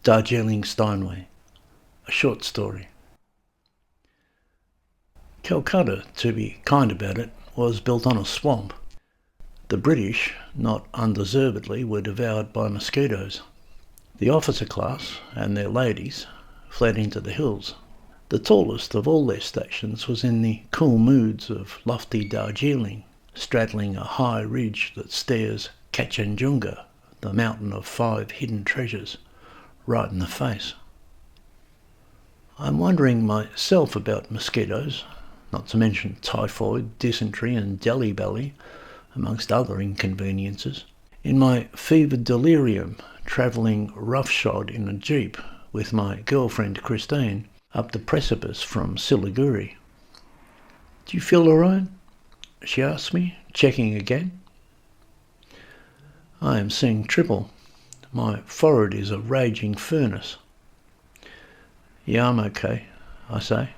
Darjeeling Steinway, a short story. Calcutta, to be kind about it, was built on a swamp. The British, not undeservedly, were devoured by mosquitoes. The officer class and their ladies fled into the hills. The tallest of all their stations was in the cool moods of lofty Darjeeling, straddling a high ridge that stares Kachanjunga, the mountain of 5 hidden treasures, right in the face. I'm wondering myself about mosquitoes, not to mention typhoid, dysentery and jelly belly, amongst other inconveniences, in my fevered delirium, travelling roughshod in a jeep with my girlfriend Christine up the precipice from Siliguri. "Do you feel all right?" she asked me, checking again. I am seeing triple. My forehead is a raging furnace. "Yeah, I'm okay," I say.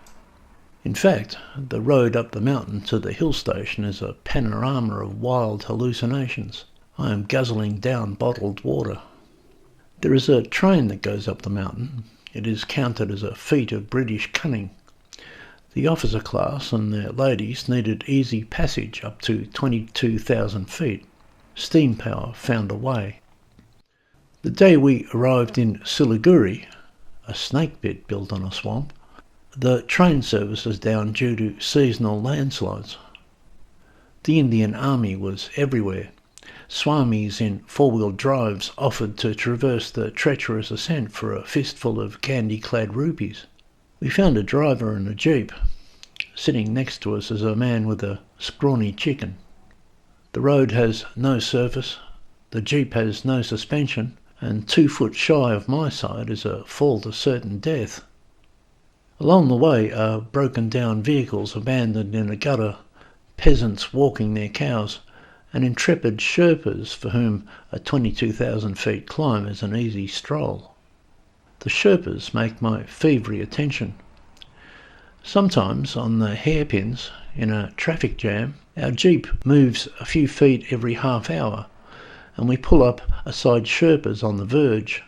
In fact, the road up the mountain to the hill station is a panorama of wild hallucinations. I am guzzling down bottled water. There is a train that goes up the mountain. It is counted as a feat of British cunning. The officer class and their ladies needed easy passage up to 22,000 feet. Steam power found a way. The day we arrived in Siliguri, a snake pit built on a swamp, the train service was down due to seasonal landslides. The Indian Army was everywhere. Swamis in 4-wheel drives offered to traverse the treacherous ascent for a fistful of candy-clad rupees. We found a driver in a jeep. Sitting next to us is a man with a scrawny chicken. The road has no surface, the jeep has no suspension, and 2 foot shy of my side is a fall to certain death. Along the way are broken down vehicles abandoned in a gutter, peasants walking their cows, and intrepid Sherpas for whom a 22,000 feet climb is an easy stroll. The Sherpas make my fevery attention. Sometimes on the hairpins, in a traffic jam, our jeep moves a few feet every half hour, and we pull up aside Sherpas on the verge,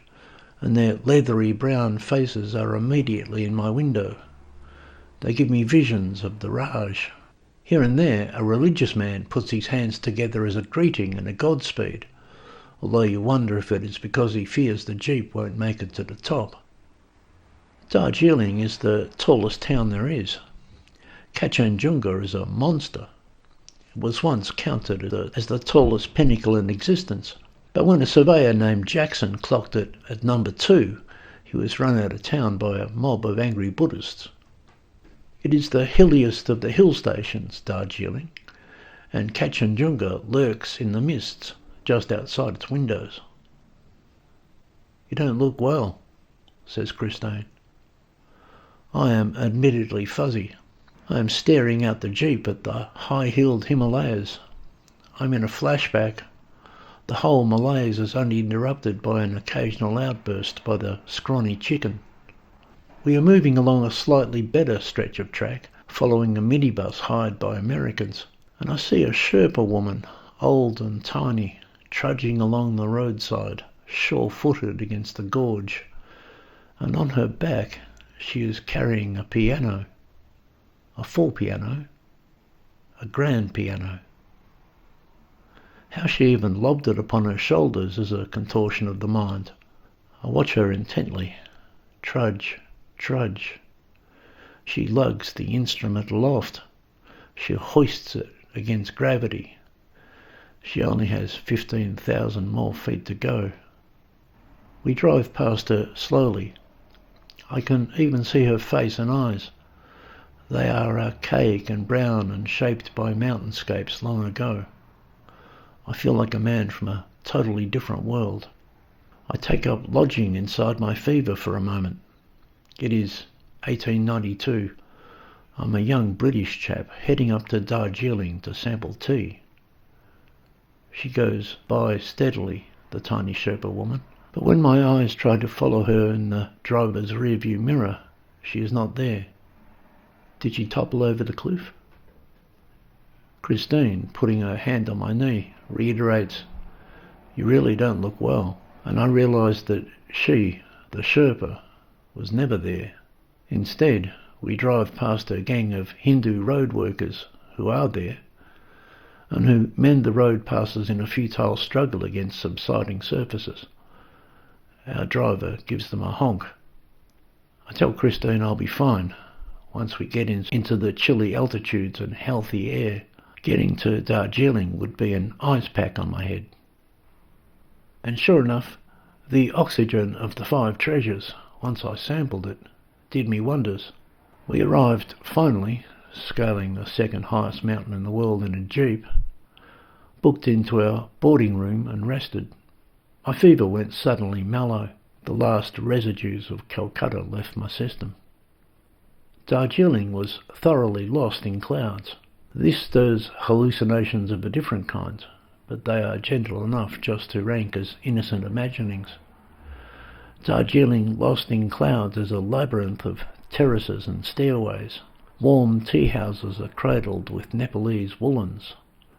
and their leathery brown faces are immediately in my window. They give me visions of the Raj. Here and there a religious man puts his hands together as a greeting and a godspeed, although you wonder if it is because he fears the jeep won't make it to the top. Darjeeling is the tallest town there is. Kachanjunga is a monster. It was once counted as the tallest pinnacle in existence, but when a surveyor named Jackson clocked it at number 2, he was run out of town by a mob of angry Buddhists. It is the hilliest of the hill stations, Darjeeling, and Kachanjunga lurks in the mists just outside its windows. "You don't look well," says Christine. I am admittedly fuzzy. I am staring out the jeep at the high-hilled Himalayas. I'm in a flashback. The whole malaise is only interrupted by an occasional outburst by the scrawny chicken. We are moving along a slightly better stretch of track, following a minibus hired by Americans, and I see a Sherpa woman, old and tiny, trudging along the roadside, sure-footed against the gorge, and on her back she is carrying a piano. A full piano, a grand piano. How she even lobbed it upon her shoulders is a contortion of the mind. I watch her intently. Trudge, trudge. She lugs the instrument aloft. She hoists it against gravity. She only has 15,000 more feet to go. We drive past her slowly. I can even see her face and eyes. They are archaic and brown and shaped by mountainscapes long ago. I feel like a man from a totally different world. I take up lodging inside my fever for a moment. It is 1892. I'm a young British chap heading up to Darjeeling to sample tea. She goes by steadily, the tiny Sherpa woman, but when my eyes try to follow her in the driver's rearview mirror, she is not there. Did she topple over the cliff? Christine, putting her hand on my knee, reiterates, "You really don't look well." And I realise that she, the Sherpa, was never there. Instead, we drive past a gang of Hindu road workers who are there, and who mend the road passes in a futile struggle against subsiding surfaces. Our driver gives them a honk. I tell Christine I'll be fine once we get into the chilly altitudes and healthy air. Getting to Darjeeling would be an ice pack on my head. And sure enough, the oxygen of the 5 treasures, once I sampled it, did me wonders. We arrived finally, scaling the second highest mountain in the world in a jeep, booked into our boarding room and rested. My fever went suddenly mellow. The last residues of Calcutta left my system. Darjeeling was thoroughly lost in clouds. This stirs hallucinations of a different kind, but they are gentle enough just to rank as innocent imaginings. Darjeeling lost in clouds is a labyrinth of terraces and stairways. Warm tea houses are cradled with Nepalese woolens.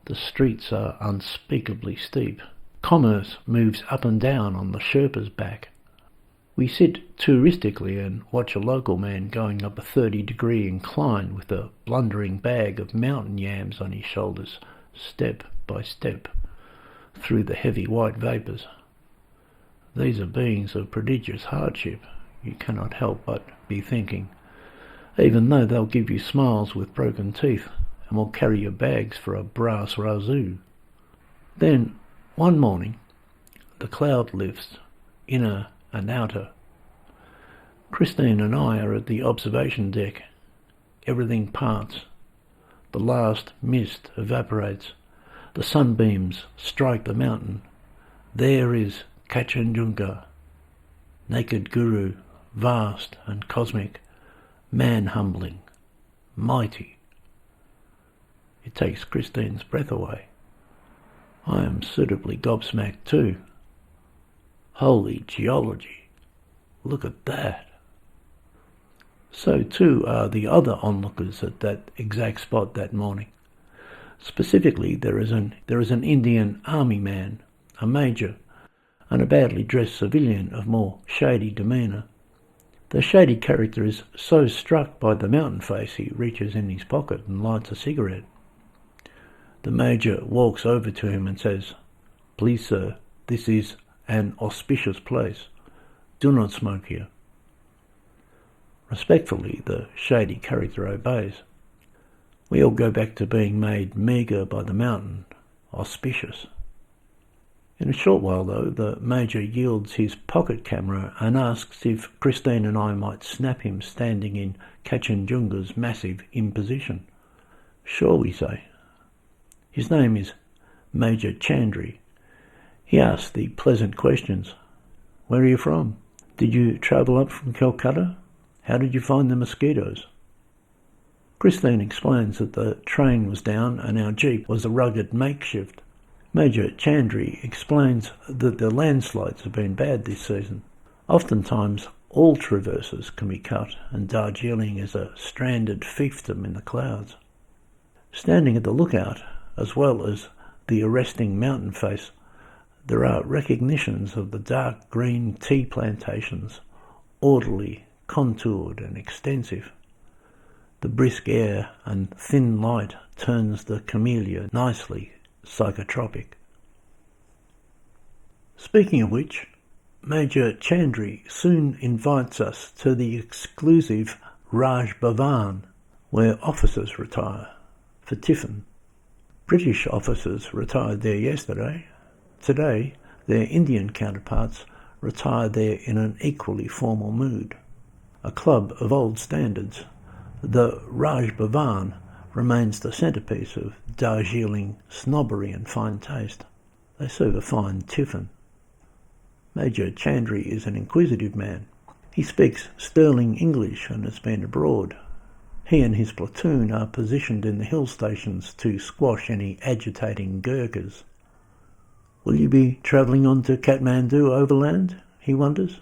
The streets are unspeakably steep. Commerce moves up and down on the Sherpa's back. We sit touristically and watch a local man going up a 30-degree incline with a blundering bag of mountain yams on his shoulders, step by step, through the heavy white vapours. These are beings of prodigious hardship, you cannot help but be thinking, even though they'll give you smiles with broken teeth and will carry your bags for a brass razoo. Then, one morning, the cloud lifts, inner and outer. Christine and I are at the observation deck. Everything parts. The last mist evaporates. The sunbeams strike the mountain. There is Kanchenjunga, naked guru, vast and cosmic, man-humbling, mighty. It takes Christine's breath away. I am suitably gobsmacked too. Holy geology, look at that. So too are the other onlookers at that exact spot that morning. Specifically, there is an Indian army man, a major, and a badly dressed civilian of more shady demeanour. The shady character is so struck by the mountain face he reaches in his pocket and lights a cigarette. The major walks over to him and says, "Please, sir, this is an auspicious place. Do not smoke here." Respectfully, the shady character obeys. We all go back to being made meagre by the mountain, auspicious. In a short while, though, the major yields his pocket camera and asks if Christine and I might snap him standing in Kanchenjunga's massive imposition. Sure, we say. His name is Major Chandri. He asks the pleasant questions. Where are you from? Did you travel up from Calcutta? How did you find the mosquitoes? Christine explains that the train was down and our jeep was a rugged makeshift. Major Chandri explains that the landslides have been bad this season. Oftentimes all traverses can be cut and Darjeeling is a stranded fiefdom in the clouds. Standing at the lookout, as well as the arresting mountain face, there are recognitions of the dark green tea plantations, orderly, contoured and extensive. The brisk air and thin light turns the camellia nicely psychotropic. Speaking of which, Major Chandri soon invites us to the exclusive Raj Bhavan, where officers retire for tiffin. British officers retired there yesterday. Today, their Indian counterparts retire there in an equally formal mood. A club of old standards, the Raj Bhavan remains the centrepiece of Darjeeling snobbery and fine taste. They serve a fine tiffin. Major Chandri is an inquisitive man. He speaks sterling English and has been abroad. He and his platoon are positioned in the hill stations to squash any agitating Gurkhas. Will you be travelling on to Kathmandu overland? He wonders.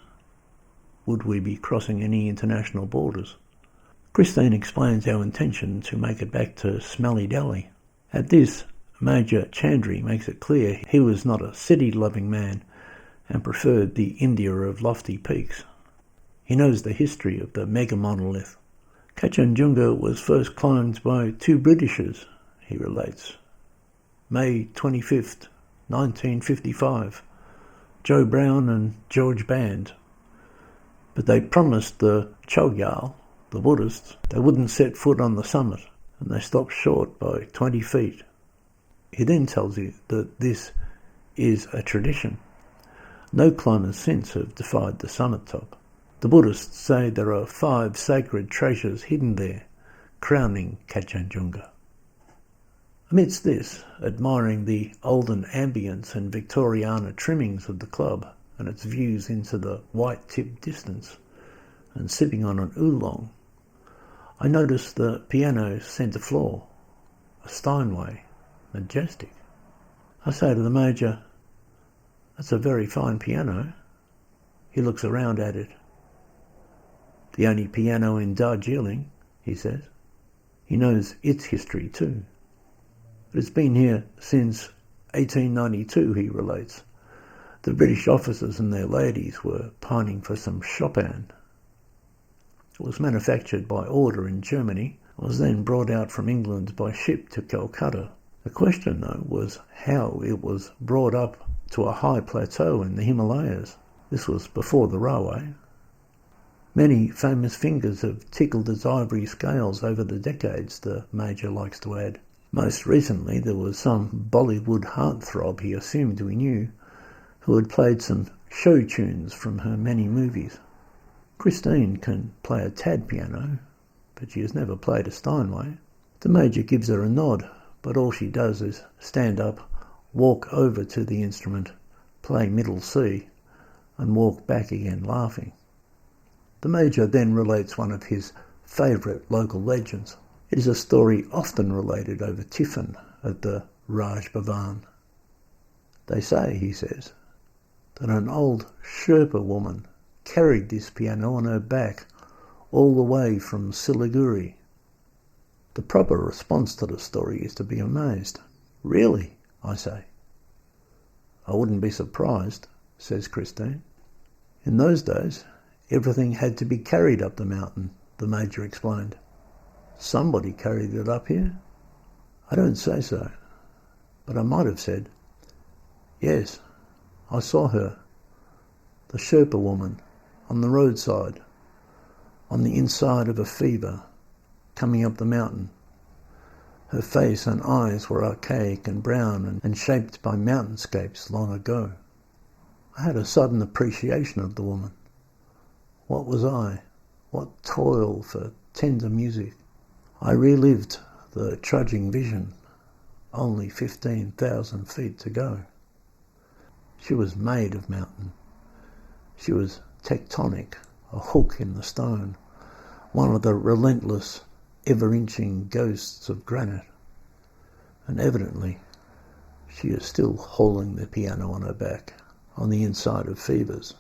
Would we be crossing any international borders? Christine explains our intention to make it back to Smelly Delhi. At this, Major Chandri makes it clear he was not a city-loving man and preferred the India of lofty peaks. He knows the history of the mega monolith. Kachanjunga was first climbed by two Britishers, he relates. May 25th, 1955. Joe Brown and George Band. But they promised the Chogyal, the Buddhists, they wouldn't set foot on the summit, and they stopped short by 20 feet. He then tells you that this is a tradition. No climbers since have defied the summit top. The Buddhists say there are 5 sacred treasures hidden there, crowning Kachanjunga. Amidst this, admiring the olden ambience and Victoriana trimmings of the club and its views into the white-tipped distance, and sipping on an oolong, I noticed the piano centre floor, a Steinway, majestic. I say to the Major, "That's a very fine piano." He looks around at it. "The only piano in Darjeeling," he says. He knows its history too. "But it's been here since 1892, he relates. The British officers and their ladies were pining for some Chopin. It was manufactured by order in Germany, and was then brought out from England by ship to Calcutta. The question, though, was how it was brought up to a high plateau in the Himalayas. This was before the railway. Many famous fingers have tickled its ivory scales over the decades, the Major likes to add. Most recently there was some Bollywood heartthrob he assumed we knew, who had played some show tunes from her many movies. Christine can play a tad piano, but she has never played a Steinway. The Major gives her a nod, but all she does is stand up, walk over to the instrument, play middle C, and walk back again laughing. The Major then relates one of his favourite local legends. It is a story often related over tiffin at the Raj Bhavan. They say, he says, that an old Sherpa woman carried this piano on her back all the way from Siliguri. The proper response to the story is to be amazed. "Really?" I say. "I wouldn't be surprised," says Christine. "In those days, everything had to be carried up the mountain," the Major explained. "Somebody carried it up here?" I don't say so, but I might have said, "Yes, I saw her, the Sherpa woman, on the roadside, on the inside of a fever, coming up the mountain. Her face and eyes were archaic and brown and shaped by mountainscapes long ago." I had a sudden appreciation of the woman. What was I? What toil for tender music? I relived the trudging vision, only 15,000 feet to go. She was made of mountain. She was tectonic, a hook in the stone, one of the relentless, ever-inching ghosts of granite. And evidently, she is still hauling the piano on her back, on the inside of fevers.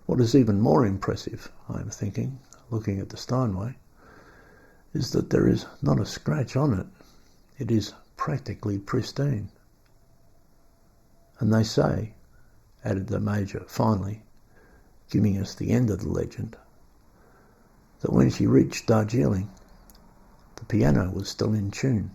What is even more impressive, I am thinking, looking at the Steinway, is that there is not a scratch on it. It is practically pristine. And they say, added the Major finally, giving us the end of the legend, that when she reached Darjeeling, the piano was still in tune.